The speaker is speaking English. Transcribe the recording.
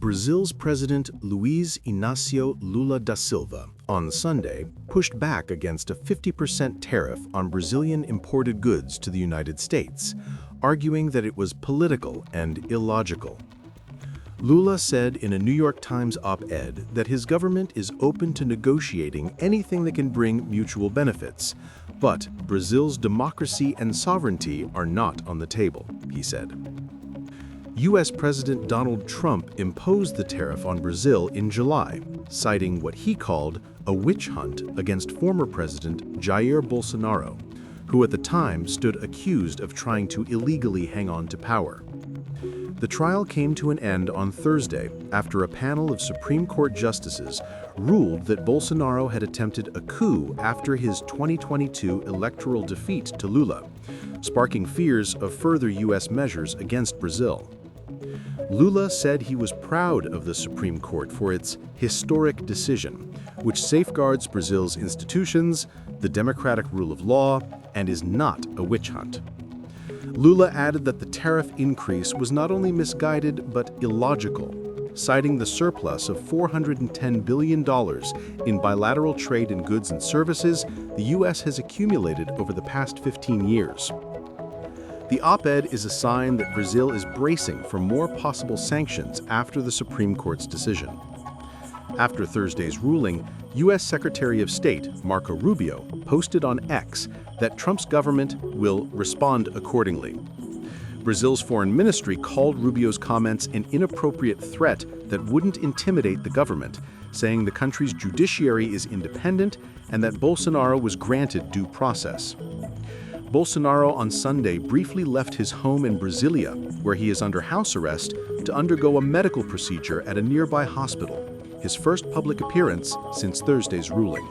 Brazil's President Luiz Inácio Lula da Silva on Sunday pushed back against a 50% tariff on Brazilian imported goods to the United States, arguing that it was political and illogical. Lula said in a New York Times op-ed that his government is open to negotiating anything that can bring mutual benefits, but Brazil's democracy and sovereignty are not on the table, he said. U.S. President Donald Trump imposed the tariff on Brazil in July, citing what he called a witch hunt against former President Jair Bolsonaro, who at the time stood accused of trying to illegally hang on to power. The trial came to an end on Thursday after a panel of Supreme Court justices ruled that Bolsonaro had attempted a coup after his 2022 electoral defeat to Lula, sparking fears of further U.S. measures against Brazil. Lula said he was proud of the Supreme Court for its historic decision, which safeguards Brazil's institutions, the democratic rule of law, and is not a witch hunt. Lula added that the tariff increase was not only misguided but illogical, citing the surplus of $410 billion in bilateral trade in goods and services the U.S. has accumulated over the past 15 years. The op-ed is a sign that Brazil is bracing for more possible sanctions after the Supreme Court's decision. After Thursday's ruling, U.S. Secretary of State Marco Rubio posted on X that Trump's government will respond accordingly. Brazil's foreign ministry called Rubio's comments an inappropriate threat that wouldn't intimidate the government, saying the country's judiciary is independent and that Bolsonaro was granted due process. Bolsonaro on Sunday briefly left his home in Brasilia, where he is under house arrest, to undergo a medical procedure at a nearby hospital, his first public appearance since Thursday's ruling.